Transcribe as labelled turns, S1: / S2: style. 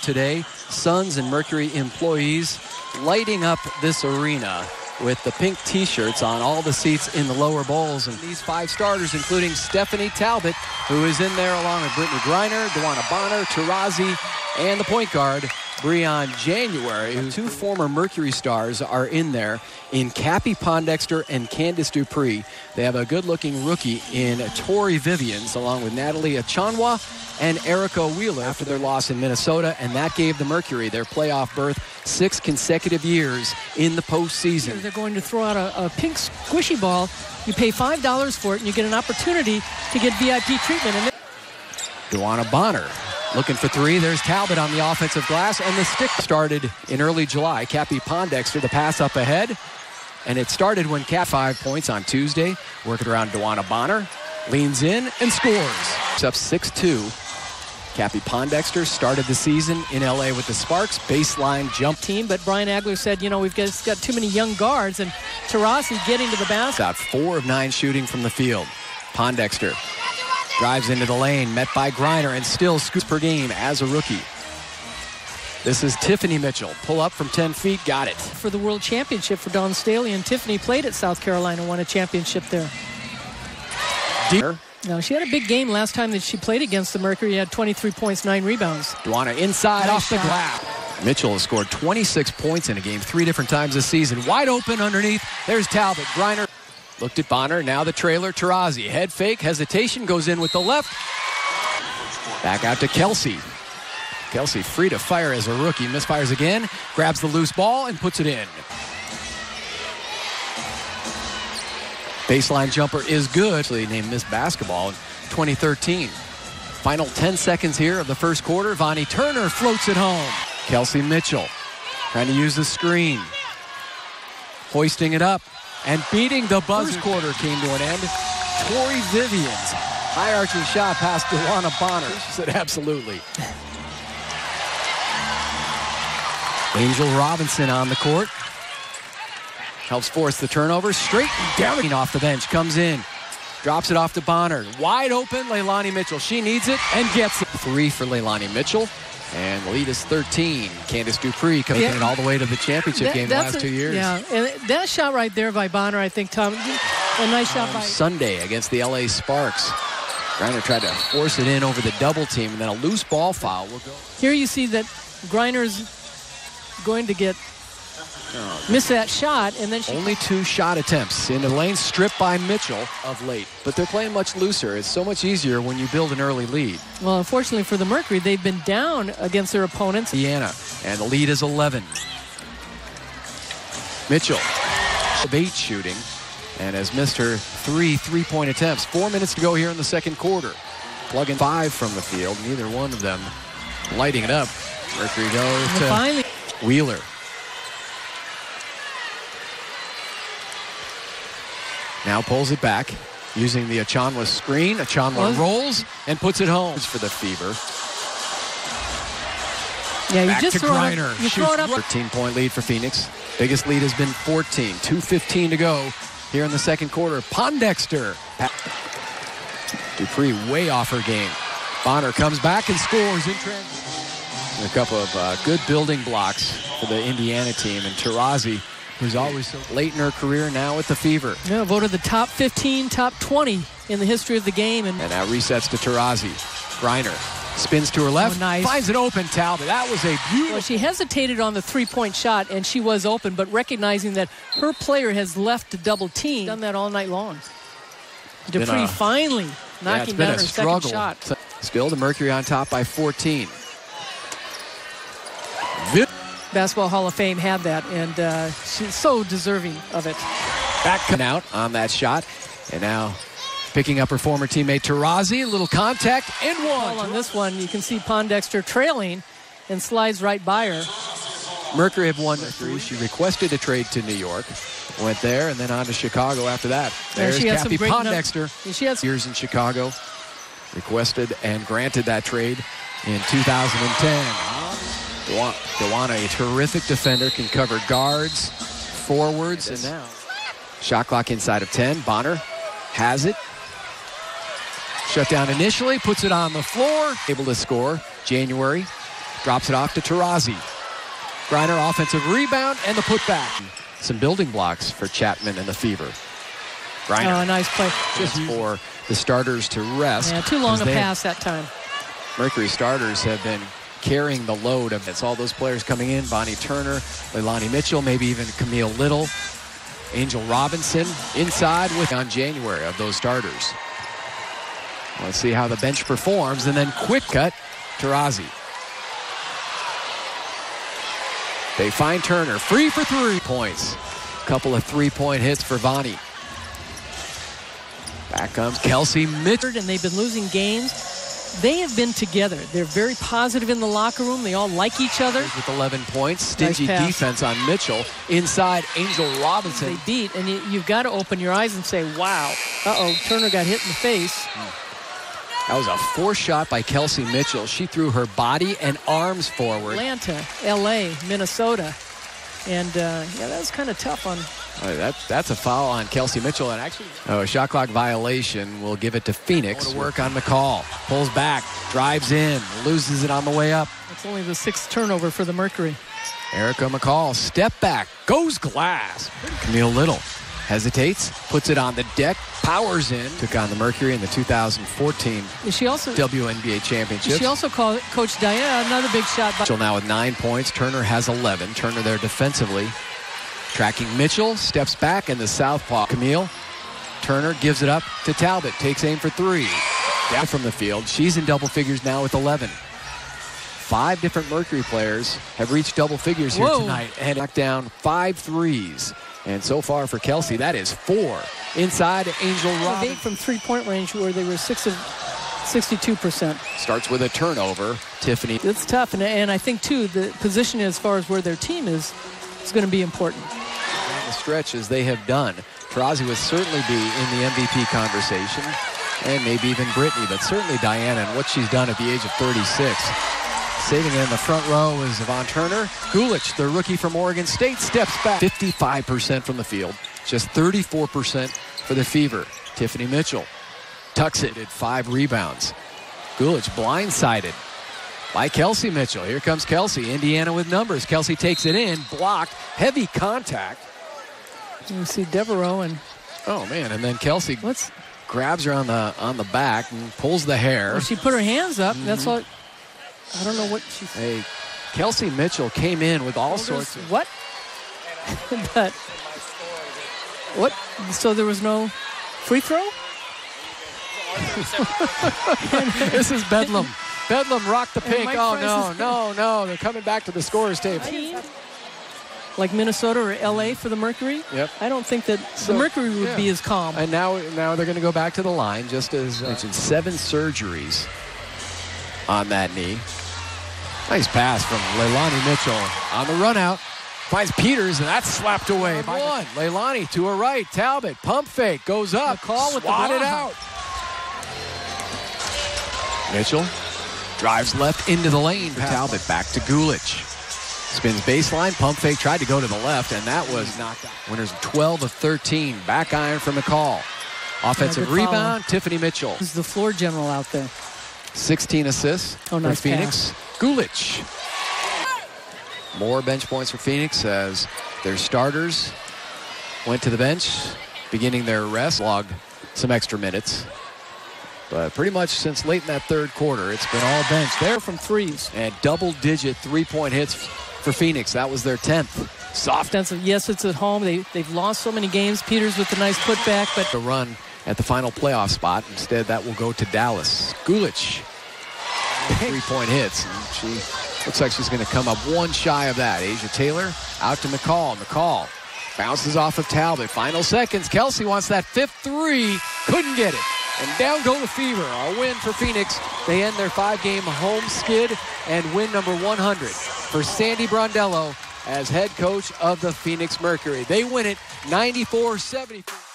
S1: today. Suns and Mercury employees lighting up this arena with the pink t-shirts on all the seats in the lower bowls. And these 5 starters, including Stephanie Talbot, who is in there along with Brittany Griner, Dewana Bonner, Taurasi, and the point guard, Breon January, who 2 former Mercury stars are in there in Cappie Pondexter and Candice Dupree. They have a good-looking rookie in Tori Vivians, along with Natalie Achanwa and Erica Wheeler after their loss in Minnesota, and that gave the Mercury their playoff berth 6 consecutive years in the postseason.
S2: They're going to throw out a pink squishy ball. You pay $5 for it, and you get an opportunity to get VIP treatment. And
S1: Dewana Bonner looking for 3. There's Talbot on the offensive glass, and the stick started in early July. Cappie Pondexter, the pass up ahead, and it started when 5 points on Tuesday. Working around Dewana Bonner, leans in and scores. It's up 6-2. Cappie Pondexter started the season in LA with the Sparks, baseline jump
S2: team, but Brian Agler said, you know, we've got too many young guards, and Taurasi getting to the basket.
S1: Got 4 of 9 shooting from the field. Pondexter drives into the lane, met by Griner, and still scoots per game as a rookie. This is Tiffany Mitchell. Pull up from 10 feet, got it.
S2: For the World Championship for Dawn Staley, and Tiffany played at South Carolina, won a championship there. Now, she had a big game last time that she played against the Mercury. Had 23 points, 9 rebounds.
S1: Dewana inside off the glass. Mitchell has scored 26 points in a game 3 different times this season. Wide open underneath. There's Talbot. Griner looked at Bonner. Now the trailer. Taurasi. Head fake. Hesitation. Goes in with the left. Back out to Kelsey. Kelsey free to fire as a rookie. Misfires again. Grabs the loose ball and puts it in. Baseline jumper is good. Actually named Miss Basketball in 2013. Final 10 seconds here of the first quarter. Vonnie Turner floats it home. Kelsey Mitchell trying to use the screen. Hoisting it up and beating the buzzer. First quarter came to an end. Tori Vivians, high arching shot past Dewana Bonner. She said absolutely. Angel Robinson on the court. Helps force the turnover. Straight down off the bench. Comes in. Drops it off to Bonner. Wide open, Leilani Mitchell. She needs it and gets it. 3 for Leilani Mitchell. And the lead is 13. Candice Dupree coming in all the way to the championship game the last 2 years.
S2: Yeah, and that shot right there by Bonner, I think, Tom, a nice shot by...
S1: Sunday against the LA Sparks. Griner tried to force it in over the double team, and then a loose ball foul will go.
S2: Here you see that Griner's going to get... miss that shot, and then she...
S1: Only 2 shot attempts in the lane, stripped by Mitchell of late. But they're playing much looser. It's so much easier when you build an early lead.
S2: Well, unfortunately for the Mercury, they've been down against their opponents.
S1: Indiana, and the lead is 11. Mitchell, of 8 shooting, and has missed her 3 3-point attempts. 4 minutes to go here in the second quarter. Plugging 5 from the field, neither one of them lighting it up. Mercury goes to
S2: finally
S1: Wheeler. Now pulls it back, using the Achanwa screen. Achanwa rolls and puts it home for the Fever.
S2: Yeah, you
S1: back
S2: just
S1: to
S2: throw
S1: Griner.
S2: it, you throw it up.
S1: 13-point lead for Phoenix. Biggest lead has been 14. 2:15 to go here in the second quarter. Pondexter. Dupree way off her game. Bonner comes back and scores in transition. A couple of good building blocks for the Indiana team. And Taurasi, who's always so late in her career, now with the Fever.
S2: Yeah, voted the top 15, top 20 in the history of the game. And
S1: now resets to Taurasi. Griner spins to her left, finds it open. Talbot. That was a beautiful...
S2: Well, she hesitated on the 3-point shot, and she was open, but recognizing that her player has left to double team, done that all night long. Dupree finally knocking down her second shot.
S1: Still the Mercury on top by 14.
S2: Basketball Hall of Fame had that, and she's so deserving of it.
S1: Back coming out on that shot, and now picking up her former teammate Taurasi. A little contact and one.
S2: On this one, you can see Pondexter trailing and slides right by her.
S1: Mercury have won 3. She requested a trade to New York, went there, and then on to Chicago after that. There's Cappie Pondexter.
S2: She had
S1: years in Chicago, requested and granted that trade in 2010. Dewana, a terrific defender, can cover guards, forwards, and now shot clock inside of 10. Bonner has it. Shut down initially, puts it on the floor, able to score. January Drops it off to Taurasi. Griner offensive rebound and the putback. Some building blocks for Chapman and the Fever. Griner.
S2: Oh, nice play.
S1: Just for the starters to rest.
S2: Yeah, too long a pass that time.
S1: Mercury starters have been carrying the load of it's all those players coming in. Bonnie Turner, Leilani Mitchell, maybe even Camille Little, Angel Robinson inside with on January of those starters. Let's see how the bench performs, and then quick cut, Taurasi. They find Turner, free for 3 points. Couple of three-point hits for Vonnie. Back comes Kelsey Mitchell.
S2: And they've been losing games. They have been together. They're very positive in the locker room. They all like each other.
S1: With 11 points, stingy defense on Mitchell. Inside, Angel Robinson.
S2: They beat, and you've got to open your eyes and say, wow. Uh-oh, Turner got hit in the face.
S1: That was a forced shot by Kelsey Mitchell. She threw her body and arms forward.
S2: Atlanta, L.A., Minnesota. And, yeah, that was kind of tough on...
S1: That's a foul on Kelsey Mitchell. And actually, a shot clock violation. Will give it to Phoenix. To work on McCall. Pulls back, drives in, loses it on the way up.
S2: It's only the 6th turnover for the Mercury.
S1: Erica McCall, step back, goes glass. Camille Little hesitates, puts it on the deck, powers in. Took on the Mercury in the 2014 WNBA championship.
S2: She also coached Diana, another big shot.
S1: Mitchell now with 9 points. Turner has 11. Turner there defensively. Tracking Mitchell, steps back, and the southpaw. Camille, Turner gives it up to Talbot, takes aim for 3. Down from the field. She's in double figures now with 11. 5 different Mercury players have reached double figures here tonight and knocked down 5 threes. And so far for Kelsey, that is 4. Inside, Angel Robinson.
S2: 8 from three-point range where they were 6 of 62%.
S1: Starts with a turnover. Tiffany.
S2: It's tough, and I think, too, the position as far as where their team is going to be important.
S1: On the stretch as they have done. Taurasi would certainly be in the MVP conversation, and maybe even Brittany, but certainly Diana and what she's done at the age of 36. Saving it in the front row is Yvonne Turner. Gulich, the rookie from Oregon State, steps back. 55% from the field, just 34% for the Fever. Tiffany Mitchell tucks it at 5 rebounds. Gulich blindsided by Kelsey Mitchell. Here comes Kelsey. Indiana with numbers. Kelsey takes it in, blocked, heavy contact.
S2: You see Devereaux and...
S1: Oh, man, and then Kelsey grabs her on the back and pulls the hair.
S2: Well, she put her hands up. That's what... I don't know what she...
S1: Hey, Kelsey Mitchell came in with all sorts of...
S2: What? But... What? So there was no free throw?
S1: This is Bedlam. Bedlam rocked the pink. Oh, no. They're coming back to the scorer's table.
S2: Like Minnesota or L.A. for the Mercury?
S1: Yep.
S2: I don't think that the Mercury would be as calm.
S1: And now they're going to go back to the line, just as mentioned. 7 surgeries on that knee. Nice pass from Leilani Mitchell on the run out. Finds Peters, and that's slapped away by one. Leilani to her right. Talbot, pump fake, goes up.
S2: McCall with
S1: swatted out. Mitchell drives left into the lane. Talbot back to Gulich. Spins baseline, pump fake, tried to go to the left, and that was knocked out. Winners 12 of 13. Back iron from McCall. Offensive rebound, Tiffany Mitchell.
S2: He's the floor general out there.
S1: 16 assists for Phoenix. Gulich. More bench points for Phoenix as their starters went to the bench, beginning their rest, logged some extra minutes. But pretty much since late in that third quarter, it's been all bench. There from threes. And double-digit three-point hits for Phoenix. That was their 10th. Soft.
S2: Yes, it's at home. They've lost so many games. Peters with the nice putback. But
S1: the run at the final playoff spot. Instead, that will go to Dallas. Gulich. 3-point hits. And she looks like she's going to come up one shy of that. Asia Taylor out to McCall. McCall bounces off of Talbot. Final seconds. Kelsey wants that 5th three. Couldn't get it. And down go the Fever. A win for Phoenix. They end their 5-game home skid and win number 100 for Sandy Brondello as head coach of the Phoenix Mercury. They win it 94-74.